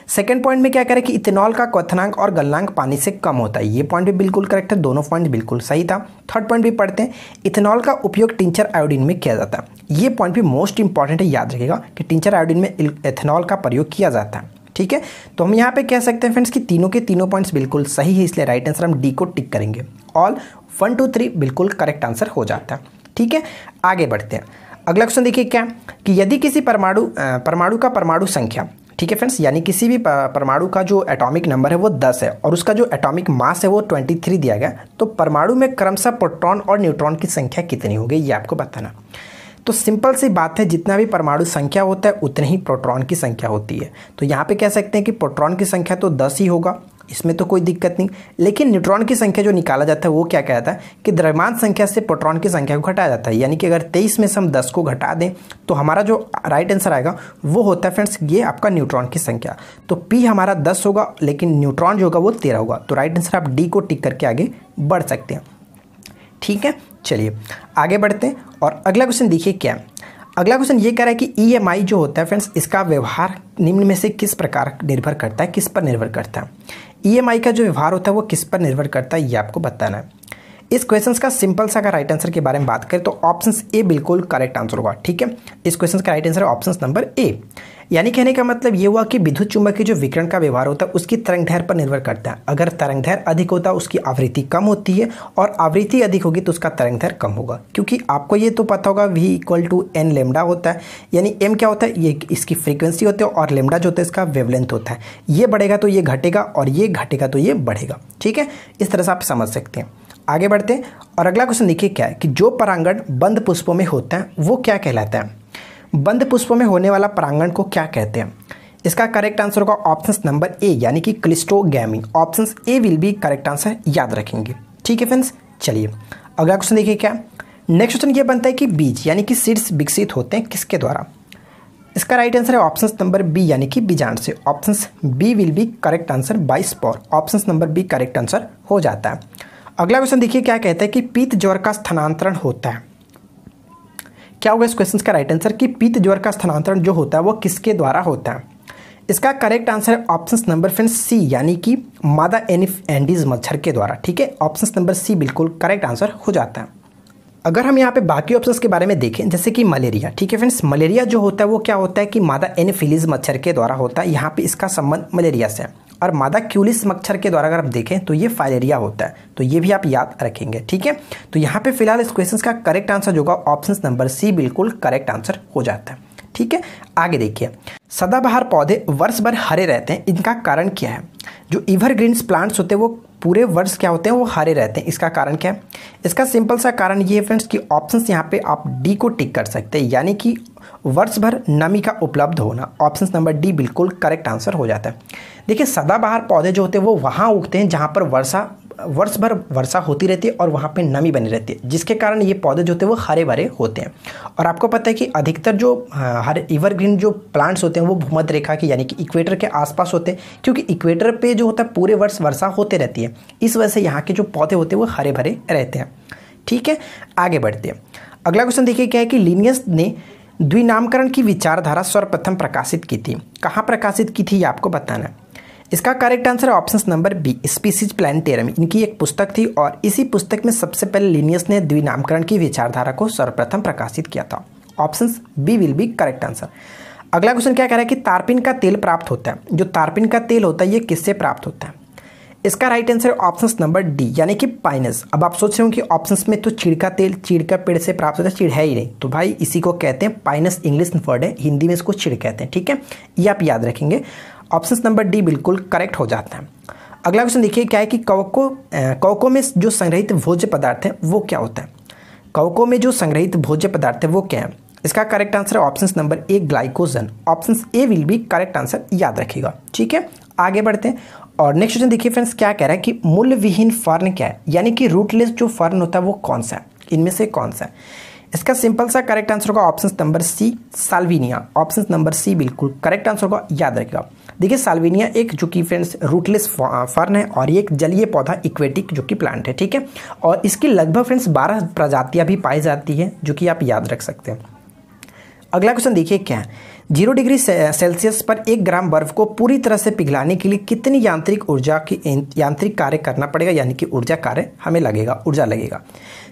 सेकंड पॉइंट में क्या कह रहा है कि इथेनॉल का क्वथनांक और गलनांक पानी से कम होता है। ये पॉइंट भी बिल्कुल करेक्ट है, दोनों पॉइंट बिल्कुल सही था। थर्ड पॉइंट भी पढ़ते हैं, इथेनॉल का उपयोग टिंचर आयोडीन में किया जाता है। ये पॉइंट भी मोस्ट इंपॉर्टेंट है, याद रखिएगा कि टिंचर आयोडीन में इथेनॉल का प्रयोग किया जाता है, ठीक है। तो हम यहाँ पे कह सकते हैं फ्रेंड्स कि तीनों के तीनों पॉइंट्स बिल्कुल सही है, इसलिए राइट आंसर हम डी को टिक करेंगे। ऑल 1 2 3 बिल्कुल करेक्ट आंसर हो जाता है, ठीक है। आगे बढ़ते हैं, अगला क्वेश्चन देखिए क्या कि यदि किसी परमाणु का परमाणु संख्या, ठीक है फ्रेंड्स, यानी किसी भी परमाणु का जो एटॉमिक नंबर है वो 10 है और उसका जो एटॉमिक मास है वो 23 दिया गया, तो परमाणु में क्रमशः प्रोटॉन और न्यूट्रॉन की संख्या कितनी होगी ये आपको बताना। तो सिंपल सी बात है, जितना भी परमाणु संख्या होता है उतनी ही प्रोटॉन की संख्या होती है। तो यहाँ पे कह सकते हैं कि प्रोटॉन की संख्या तो 10 ही होगा, इसमें तो कोई दिक्कत नहीं। लेकिन न्यूट्रॉन की संख्या जो निकाला जाता है वो क्या कहता है कि द्रव्यमान संख्या से प्रोटॉन की संख्या को घटाया जाता है। यानी कि अगर 23 में से हम 10 को घटा दें तो हमारा जो राइट आंसर आएगा वो होता है फ्रेंड्स ये आपका न्यूट्रॉन की संख्या। तो पी हमारा 10 होगा लेकिन न्यूट्रॉन जो होगा वो 13 होगा। तो राइट आंसर आप डी को टिक करके आगे बढ़ सकते हैं, ठीक है, चलिए आगे बढ़ते हैं और अगला क्वेश्चन देखिए क्या है। अगला क्वेश्चन ये कह रहा है कि ईएमआई जो होता है फ्रेंड्स, इसका व्यवहार निम्न में से किस प्रकार निर्भर करता है, किस पर निर्भर करता है। ईएमआई का जो व्यवहार होता है वो किस पर निर्भर करता है, ये आपको बताना है। इस क्वेश्चन का सिंपल सा अगर राइट आंसर के बारे में बात करें तो ऑप्शन ए बिल्कुल करेक्ट आंसर होगा, ठीक है। इस क्वेश्चन का राइट आंसर है ऑप्शन नंबर ए। यानी कहने का मतलब ये हुआ कि विद्युत चुंबकीय जो विकिरण का व्यवहार होता है उसकी तरंगदैर्घ्य पर निर्भर करता है। अगर तरंगदैर्घ्य अधिक होता है उसकी आवृत्ति कम होती है, और आवृत्ति अधिक होगी तो उसका तरंगदैर्घ्य कम होगा। क्योंकि आपको ये तो पता होगा v = n लेमडा होता है, यानी m क्या होता है, ये इसकी फ्रीक्वेंसी होती है, और लेमडा जो होता है इसका वेवलेंथ होता है। ये बढ़ेगा तो ये घटेगा, और ये घटेगा तो ये बढ़ेगा, ठीक है। इस तरह से आप समझ सकते हैं। आगे बढ़ते हैं और अगला क्वेश्चन देखिए क्या है कि जो परागण बंद पुष्पों में होता है वो क्या कहलाता है। बंद पुष्पों में होने वाला परागण को क्या कहते हैं। इसका करेक्ट आंसर होगा ऑप्शन नंबर ए, यानी कि cleistogamy. Option A will be correct answer, याद रखेंगे, ठीक है फ्रेंड्स। चलिए अगला क्वेश्चन देखिए क्या। नेक्स्ट क्वेश्चन ये बनता है कि बीज यानी कि सीड्स विकसित होते हैं किसके द्वारा। इसका राइट आंसर है ऑप्शन नंबर बी, यानी कि बीजांड से। Option B will be correct answer, by spore. Option number B correct answer हो जाता है। अगला क्वेश्चन देखिए क्या कहता है कि पीत ज्वर का स्थानांतरण होता है। क्या होगा इस क्वेश्चन का राइट आंसर कि पीत ज्वर का स्थानांतरण जो होता है वो किसके द्वारा होता है। इसका करेक्ट आंसर है ऑप्शन नंबर फ्रेंड्स सी, यानी कि मादा एनिस मच्छर के द्वारा, ठीक है। ऑप्शन नंबर सी बिल्कुल करेक्ट आंसर हो जाता है। अगर हम यहाँ पे बाकी ऑप्शंस के बारे में देखें, जैसे कि मलेरिया, ठीक है फ्रेंड्स, मलेरिया जो होता है वो क्या होता है कि मादा एनोफिलीज मच्छर के द्वारा होता है। यहाँ पे इसका संबंध मलेरिया से है। और मादा क्यूलिस मच्छर के द्वारा अगर हम देखें तो ये फाइलेरिया होता है, तो ये भी आप याद रखेंगे, ठीक है। तो यहाँ पे फिलहाल इस क्वेश्चन का करेक्ट आंसर जो होगा ऑप्शन नंबर सी बिल्कुल करेक्ट आंसर हो जाता है, ठीक है। आगे देखिए, सदाबहार पौधे वर्ष भर हरे रहते हैं, इनका कारण क्या है। जो एवरग्रीन्स प्लांट्स होते हैं वो पूरे वर्ष क्या होते हैं, वो हरे रहते हैं, इसका कारण क्या है। इसका सिंपल सा कारण ये है फ्रेंड्स कि ऑप्शंस यहाँ पे आप डी को टिक कर सकते हैं, यानी कि वर्ष भर नमी का उपलब्ध होना। ऑप्शन नंबर डी बिल्कुल करेक्ट आंसर हो जाता है। देखिए सदाबहार पौधे जो होते हैं वो वहाँ उगते हैं जहाँ पर वर्ष भर वर्षा होती रहती है और वहाँ पे नमी बनी रहती है, जिसके कारण ये पौधे जो होते हैं वो हरे भरे होते हैं। और आपको पता है कि अधिकतर जो हरे एवरग्रीन जो प्लांट्स होते हैं वो भूमध्य रेखा के यानी कि इक्वेटर के आसपास होते हैं, क्योंकि इक्वेटर पे जो होता है पूरे वर्ष वर्षा होते रहती है, इस वजह से यहाँ के जो पौधे होते हैं वो हरे भरे रहते हैं, ठीक है। आगे बढ़ते हैं। अगला क्वेश्चन देखिए क्या है कि लिनियस ने द्विनामकरण की विचारधारा सर्वप्रथम प्रकाशित की थी। कहाँ प्रकाशित की थी ये आपको बताना है। इसका करेक्ट आंसर है option number B, Species Plantarum. इनकी एक पुस्तक थी और इसी पुस्तक में सबसे पहले लिनियस ने द्विनामकरण की विचारधारा को सर्वप्रथम प्रकाशित किया था। Option B will be correct answer. अगला क्वेश्चन क्या कह रहा है कि तारपीन का तेल प्राप्त होता है। जो तारपीन का तेल होता है ये किससे प्राप्त होता है। इसका राइट आंसर है ऑप्शन नंबर डी, यानी कि पाइनस। अब आप सोच रहे हो कि ऑप्शंस में तो चीड़ का तेल चीड़ का पेड़ से प्राप्त होता है, चीड़ है ही नहीं, तो भाई इसी को कहते हैं पाइनस। इंग्लिश वर्ड है, हिंदी में इसको चीड़ कहते हैं, ठीक है। ये आप याद रखेंगे। ऑप्शन नंबर डी बिल्कुल करेक्ट हो जाता है। अगला क्वेश्चन देखिए क्या है कि कवकों में जो संग्रहित भोज्य पदार्थ है वो क्या होता है। कवकों में जो संग्रहित भोज्य पदार्थ है वो क्या है। इसका करेक्ट आंसर है option number A, glycogen. Option A will be correct answer, याद रखिएगा, ठीक है। आगे बढ़ते हैं और नेक्स्ट क्वेश्चन देखिए फ्रेंड्स क्या कह रहा है कि मूल्य विहीन फर्न क्या है, यानी कि रूटलेस जो फर्न होता है वो कौन सा है, इनमें से कौन सा है। इसका सिंपल सा करेक्ट आंसर होगा option number C, salvinia. Option number C बिल्कुल करेक्ट आंसर होगा, याद रखिएगा। देखिए साल्विनिया एक जो कि फ्रेंड्स रूटलेस फर्न है और ये एक जलीय पौधा इक्वेटिक जो कि प्लांट है, ठीक है। और इसकी लगभग फ्रेंड्स 12 प्रजातियां भी पाई जाती है, जो कि आप याद रख सकते हैं। अगला क्वेश्चन देखिए क्या है, 0 डिग्री सेल्सियस पर 1 ग्राम बर्फ को पूरी तरह से पिघलाने के लिए कितनी यांत्रिक कार्य करना पड़ेगा, यानी कि ऊर्जा कार्य हमें लगेगा, ऊर्जा लगेगा।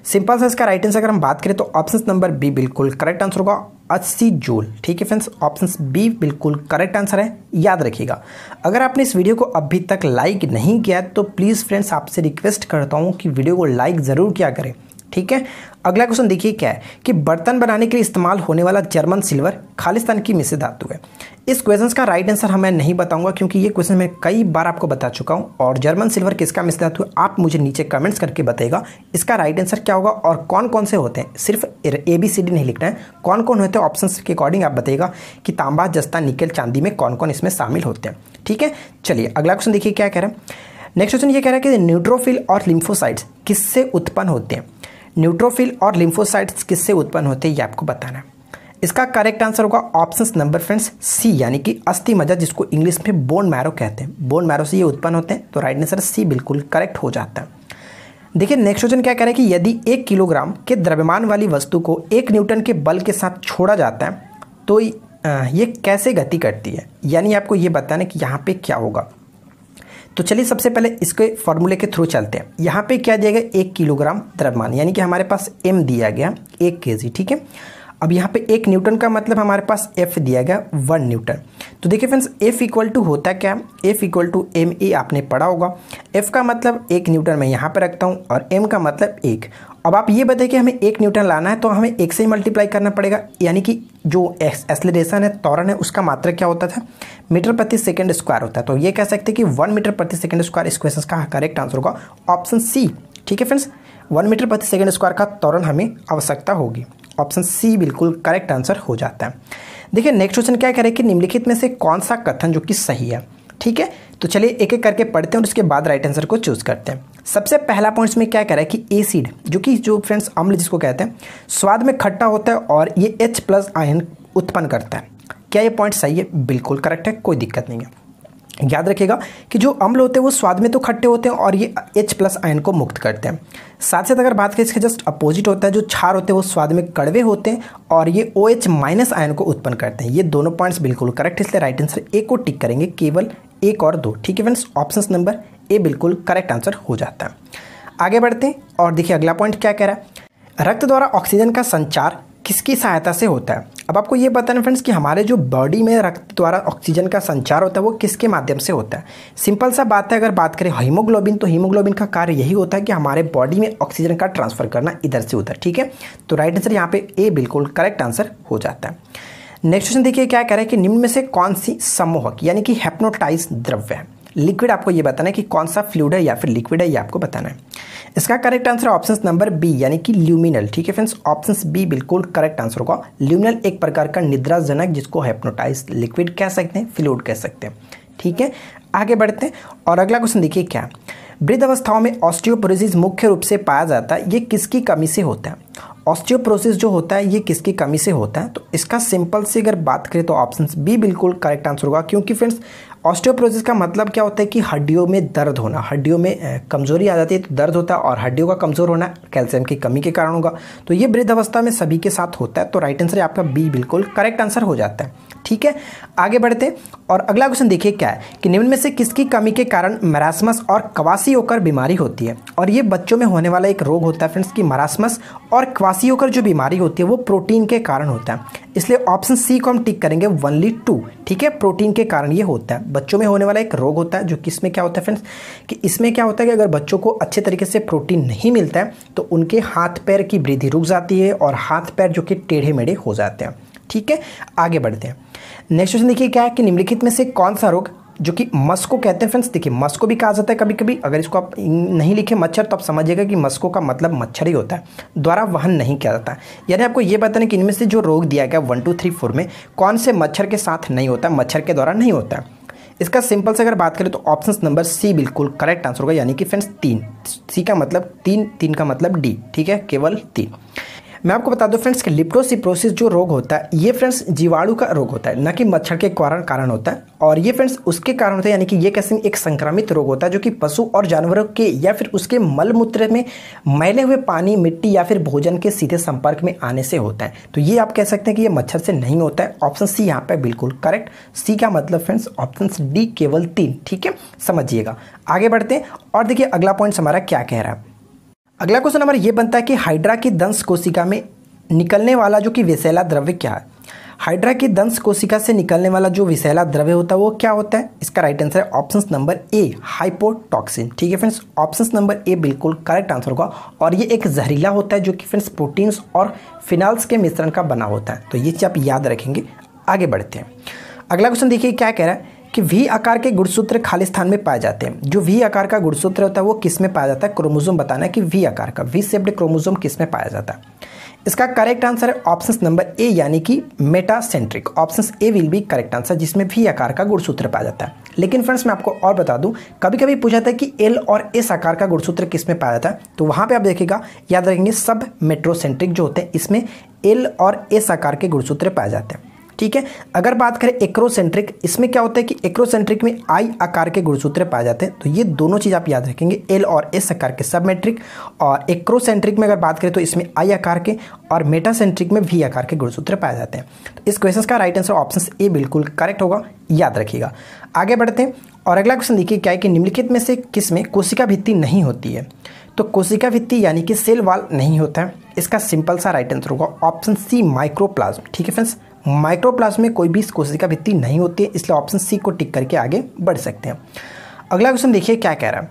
सिंपल सा इसका राइट आंसर अगर हम बात करें तो ऑप्शन नंबर बी बिल्कुल करेक्ट आंसर होगा, 80 जूल, ठीक है फ्रेंड्स। ऑप्शन बी बिल्कुल करेक्ट आंसर है, याद रखिएगा। अगर आपने इस वीडियो को अभी तक लाइक नहीं किया तो प्लीज़ फ्रेंड्स आपसे रिक्वेस्ट करता हूँ कि वीडियो को लाइक ज़रूर किया करें, ठीक है। अगला क्वेश्चन देखिए क्या है कि बर्तन बनाने के लिए इस्तेमाल होने वाला जर्मन सिल्वर खालिस्तान की मिश्र धातु है। इस क्वेश्चन का राइट आंसर मैं नहीं बताऊंगा, क्योंकि ये क्वेश्चन मैं कई बार आपको बता चुका हूं। और जर्मन सिल्वर किसका मिश्र धातु है आप मुझे नीचे कमेंट्स करके बताइएगा इसका राइट आंसर क्या होगा और कौन कौन से होते हैं। सिर्फ ABCD नहीं लिखना है, कौन कौन होते हैं ऑप्शन के अकॉर्डिंग आप बताइएगा कि तांबा, जस्ता, निकेल, चांदी में कौन कौन इसमें शामिल होते हैं, ठीक है। चलिए अगला क्वेश्चन देखिए क्या कह रहा है। नेक्स्ट क्वेश्चन ये कह रहा है कि न्यूट्रोफिल और लिम्फोसाइट्स किससे उत्पन्न होते हैं। न्यूट्रोफिल और लिम्फोसाइट्स किससे उत्पन्न होते हैं ये आपको बताना है। इसका करेक्ट आंसर होगा ऑप्शन नंबर फ्रेंड्स सी, यानी कि अस्थि मज्जा, जिसको इंग्लिश में बोन मैरो कहते हैं। बोन मैरो से ये उत्पन्न होते हैं, तो राइट आंसर सी बिल्कुल करेक्ट हो जाता है। देखिए नेक्स्ट क्वेश्चन क्या कह रहा है कि यदि 1 किलोग्राम के द्रव्यमान वाली वस्तु को 1 न्यूटन के बल के साथ छोड़ा जाता है तो ये कैसे गति करती है, यानी आपको ये बताना कि यहाँ पे क्या होगा। तो चलिए सबसे पहले इसके फॉर्मूले के थ्रू चलते हैं। यहाँ पे क्या दिया गया 1 किलोग्राम द्रव्यमान, यानी कि हमारे पास m दिया गया 1 kg, ठीक है। अब यहाँ पे 1 न्यूटन का मतलब हमारे पास F दिया गया 1 न्यूटन। तो देखिए फ्रेंड्स F इक्वल टू होता क्या, F इक्वल टू MA आपने पढ़ा होगा। F का मतलब 1 न्यूटन मैं यहाँ पे रखता हूँ और M का मतलब 1। अब आप ये बताइए कि हमें 1 न्यूटन लाना है तो हमें 1 से ही मल्टीप्लाई करना पड़ेगा, यानी कि जो एक्सेलरेशन है, त्वरण है, उसका मात्रक क्या होता था, मीटर प्रति सेकंड स्क्वायर होता है। तो ये कह सकते हैं कि 1 मीटर प्रति सेकंड स्क्वायर। इस क्वेश्चन का करेक्ट आंसर होगा ऑप्शन सी, ठीक है फ्रेंड्स। 1 मीटर प्रति सेकंड स्क्वायर का त्वरण हमें आवश्यकता होगी। ऑप्शन सी बिल्कुल करेक्ट आंसर हो जाता है। देखिए नेक्स्ट क्वेश्चन क्या कह रहे हैं कि निम्नलिखित में से कौन सा कथन जो कि सही है, ठीक है। तो चलिए एक एक करके पढ़ते हैं और उसके बाद राइट आंसर को चूज करते हैं। सबसे पहला पॉइंट्स में क्या कह रहा है कि एसिड जो फ्रेंड्स अम्ल जिसको कहते हैं, स्वाद में खट्टा होता है और ये H+ आयन उत्पन्न करता है। क्या ये पॉइंट सही है? बिल्कुल करेक्ट है, कोई दिक्कत नहीं है। याद रखिएगा कि जो अम्ल होते हैं वो स्वाद में तो खट्टे होते हैं और ये H+ आयन को मुक्त करते हैं। साथ साथ अगर बात करें इसके जस्ट अपोजिट होता है, जो क्षार होते हैं वो स्वाद में कड़वे होते हैं और ये OH- आयन को उत्पन्न करते हैं। ये दोनों पॉइंट्स बिल्कुल करेक्ट, इसलिए राइट आंसर ए को टिक करेंगे, केवल 1 और 2, ठीक है फ्रेंड्स। ऑप्शन नंबर ए बिल्कुल करेक्ट आंसर हो जाता है। आगे बढ़ते हैं और देखिए अगला पॉइंट क्या कह रहा है, रक्त द्वारा ऑक्सीजन का संचार किसकी सहायता से होता है। अब आपको ये बताना फ्रेंड्स कि हमारे जो बॉडी में रक्त द्वारा ऑक्सीजन का संचार होता है वो किसके माध्यम से होता है। सिंपल सा बात है, अगर बात करें हीमोग्लोबिन, तो हीमोग्लोबिन का कार्य यही होता है कि हमारे बॉडी में ऑक्सीजन का ट्रांसफर करना इधर से उधर, ठीक है। तो राइट आंसर यहाँ पे ए बिल्कुल करेक्ट आंसर हो जाता है। नेक्स्ट क्वेश्चन देखिए क्या कह रहा है कि निम्न में से कौन सी सम्मोहक यानी कि हेप्नोटाइज द्रव्य है। लिक्विड आपको ये बताना है कि कौन सा फ्लूइड है या फिर लिक्विड है, ये आपको बताना है। इसका correct answer option number B यानी कि ल्यूमिनल, ठीक है फ्रेंड्स। ऑप्शन बी बिल्कुल करेक्ट आंसर होगा। ल्यूमिनल एक प्रकार का निद्राजनक जिसको हेप्नोटाइज लिक्विड कह सकते हैं, फ्लूइड कह सकते हैं, ठीक है। आगे बढ़ते हैं और अगला क्वेश्चन देखिए क्या, वृद्ध अवस्थाओं में ऑस्टियोपोरोसिस मुख्य रूप से पाया जाता है, ये किसकी कमी से होता है। ऑस्टियोपोरोसिस जो होता है ये किसकी कमी से होता है, तो इसका सिंपल से अगर बात करें तो ऑप्शन बी बिल्कुल करेक्ट आंसर होगा। क्योंकि फ्रेंड्स ऑस्टियोपोरोसिस का मतलब क्या होता है कि हड्डियों में दर्द होना, हड्डियों में कमजोरी आ जाती है तो दर्द होता है, और हड्डियों का कमजोर होना कैल्शियम की कमी के कारण होगा। तो ये वृद्ध अवस्था में सभी के साथ होता है, तो राइट आंसर आपका बी बिल्कुल करेक्ट आंसर हो जाता है, ठीक है। आगे बढ़ते हैं और अगला क्वेश्चन देखिए क्या है कि निम्न में से किसकी कमी के कारण मरासमस और क्वासियोकर बीमारी होती है। और ये बच्चों में होने वाला एक रोग होता है फ्रेंड्स कि मरासमस और क्वासियोकर जो बीमारी होती है वो प्रोटीन के कारण होता है। इसलिए ऑप्शन सी को हम टिक करेंगे ओनली 2, ठीक है। प्रोटीन के कारण ये होता है, बच्चों में होने वाला एक रोग होता है जो कि इसमें क्या होता है फ्रेंड्स कि इसमें क्या होता है कि अगर बच्चों को अच्छे तरीके से प्रोटीन नहीं मिलता है तो उनके हाथ पैर की वृद्धि रुक जाती है और हाथ पैर जो कि टेढ़े मेढ़े हो जाते हैं, ठीक है। आगे बढ़ते हैं। नेक्स्ट क्वेश्चन देखिए क्या है कि निम्नलिखित में से कौन सा रोग जो कि मस्को कहते हैं फ्रेंड्स। देखिए मस्को भी कहा जाता है कभी कभी, अगर इसको आप नहीं लिखे मच्छर तो आप समझिएगा कि मस्को का मतलब मच्छर ही होता है, द्वारा वहन नहीं किया जाता। यानी आपको ये बताना कि इनमें से जो रोग दिया गया 1 2 3 4 में कौन से मच्छर के साथ नहीं होता, मच्छर के द्वारा नहीं होता है। इसका सिंपल से अगर बात करें तो ऑप्शन नंबर सी बिल्कुल करेक्ट आंसर होगा, यानी कि फ्रेंड्स 3, सी का मतलब 3, 3 का मतलब डी, ठीक है, केवल 3। मैं आपको बता दूं फ्रेंड्स कि लिप्टोसिप्रोसिस जो रोग होता है ये फ्रेंड्स जीवाणु का रोग होता है, न कि मच्छर के कारण होता है। और ये फ्रेंड्स उसके कारण होता है, यानी कि ये कैसे एक संक्रमित रोग होता है जो कि पशु और जानवरों के या फिर उसके मलमूत्र में मैले हुए पानी, मिट्टी या फिर भोजन के सीधे संपर्क में आने से होता है। तो ये आप कह सकते हैं कि ये मच्छर से नहीं होता है। ऑप्शन सी यहाँ पे बिल्कुल करेक्ट, सी का मतलब फ्रेंड्स ऑप्शन डी केवल 3, ठीक है, समझिएगा। आगे बढ़ते हैं और देखिए अगला पॉइंट हमारा क्या कह रहा है। अगला क्वेश्चन हमारा ये बनता है कि हाइड्रा की दंश कोशिका में निकलने वाला जो कि विषैला द्रव्य क्या है। हाइड्रा की दंश कोशिका से निकलने वाला जो विषैला द्रव्य होता है वो क्या होता है। इसका राइट आंसर है ऑप्शन नंबर ए हाइपोटॉक्सिन, ठीक है फ्रेंड्स। ऑप्शन नंबर ए बिल्कुल करेक्ट आंसर होगा। और ये एक जहरीला होता है जो कि फ्रेंड्स प्रोटीन्स और फिनाल्स के मिश्रण का बना होता है, तो ये चीज आप याद रखेंगे। आगे बढ़ते हैं। अगला क्वेश्चन देखिए क्या कह रहा है कि वी आकार के गुणसूत्र खाली स्थान में पाए जाते हैं। जो वी आकार का गुणसूत्र होता है वो किस में पाया जाता है, क्रोमोसोम बताना है कि वी आकार का वी शेप्ड क्रोमोसोम किस में पाया जाता है। इसका करेक्ट आंसर है ऑप्शन नंबर ए यानी कि metacentric. Option A will be correct answer, जिसमें वी आकार का गुणसूत्र पाया जाता है। लेकिन फ्रेंड्स मैं आपको और बता दूं, कभी कभी पूछा जाता है कि एल और एस आकार का गुणसूत्र किस में पाया जाता है, तो वहां पे आप देखिएगा याद रखेंगे सब मेट्रोसेंट्रिक जो होते हैं इसमें एल और एस आकार के गुणसूत्र पाए जाते हैं। ठीक है। अगर बात करें एक्रोसेंट्रिक, इसमें क्या होता है कि एक्रोसेंट्रिक में आई आकार के गुणसूत्र पाए जाते हैं। तो ये दोनों चीज़ आप याद रखेंगे, एल और एस आकार के सबमेट्रिक। और एक्रोसेंट्रिक में अगर बात करें तो इसमें आई आकार के और मेटासेंट्रिक में वी आकार के गुणसूत्र पाए जाते हैं। तो इस क्वेश्चन का राइट आंसर ऑप्शन ए बिल्कुल करेक्ट होगा, याद रखिएगा। आगे बढ़ते हैं और अगला क्वेश्चन देखिए क्या है कि निम्नलिखित में से किस में कोशिका भित्ति नहीं होती है। तो कोशिका भित्ति यानी कि सेल वॉल नहीं होता है। इसका सिंपल सा राइट आंसर होगा ऑप्शन सी माइक्रोप्लाज्म। ठीक है फ्रेंड्स, माइक्रोप्लाज्म में कोई भी कोशिका भित्ति नहीं होती है, इसलिए ऑप्शन सी को टिक करके आगे बढ़ सकते हैं। अगला क्वेश्चन देखिए क्या कह रहा है।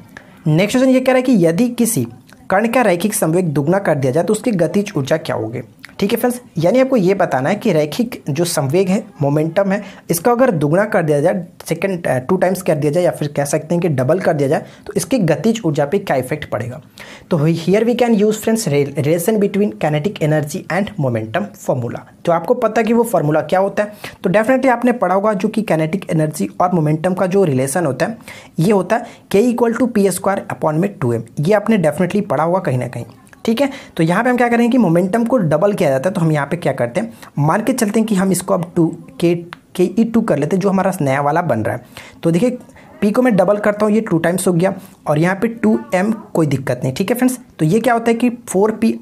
नेक्स्ट क्वेश्चन ये कह रहा है कि यदि किसी कण का रैखिक संवेग दुगना कर दिया जाए तो उसकी गतिज ऊर्जा क्या होगी। ठीक है फ्रेंड्स, यानी आपको ये बताना है कि रैखिक जो संवेग है, मोमेंटम है, इसका अगर दुगना कर दिया जाए, सेकंड 2 टाइम्स कर दिया जाए या फिर कह सकते हैं कि डबल कर दिया जाए, तो इसकी गतिज ऊर्जा पे क्या इफेक्ट पड़ेगा। तो here we can use friends relation between kinetic energy and momentum formula. तो आपको पता है कि वो फार्मूला क्या होता है, तो डेफिनेटली आपने पढ़ा होगा जो कि काइनेटिक एनर्जी और मोमेंटम का जो रिलेशन होता है ये होता है K=P²/2m। ये आपने डेफिनेटली पढ़ा होगा कहीं ना कहीं। ठीक है, तो यहाँ पे हम क्या करेंगे कि मोमेंटम को डबल किया जाता है। तो हम यहाँ पे क्या करते हैं, मान के चलते हैं कि हम इसको अब KE2 कर लेते हैं, जो हमारा नया वाला बन रहा है। तो देखिए P को मैं डबल करता हूँ, ये 2 टाइम्स हो गया और यहाँ पे 2m कोई दिक्कत नहीं। ठीक है फ्रेंड्स, तो ये क्या होता है कि 4p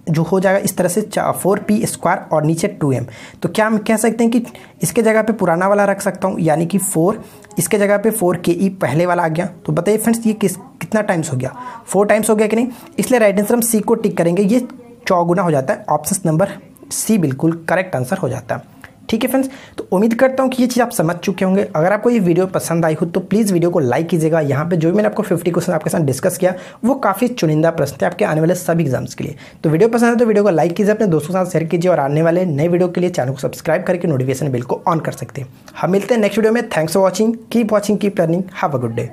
जो हो जाएगा इस तरह से 4p² और नीचे 2m। तो क्या हम कह सकते हैं कि इसके जगह पे पुराना वाला रख सकता हूँ, यानी कि 4, इसके जगह पे 4KE पहले वाला आ गया। तो बताइए फ्रेंड्स ये कितना टाइम्स हो गया, 4 टाइम्स हो गया कि नहीं। इसलिए राइट आंसर हम सी को टिक करेंगे, ये 4 गुना हो जाता है। ऑप्शन नंबर सी बिल्कुल करेक्ट आंसर हो जाता है। ठीक है फ्रेंड्स, तो उम्मीद करता हूँ कि ये चीज़ आप समझ चुके होंगे। अगर आपको ये वीडियो पसंद आई हो तो प्लीज़ वीडियो को लाइक कीजिएगा। यहाँ पे जो भी मैंने आपको 50 क्वेश्चन आपके साथ डिस्कस किया वो काफ़ी चुनिंदा प्रश्न थे आपके आने वाले सभी एग्जाम्स के लिए। तो वीडियो पसंद है तो वीडियो को लाइक कीजिए, अपने दोस्तों के साथ शेयर कीजिए और आने वाले नए वीडियो के लिए चैनल को सब्सक्राइब करके नोटिफिकेशन बिल को ऑन कर सकते हैं। हम मिलते हैं नेक्स्ट वीडियो में। Thanks for watching, keep learning, have a good day.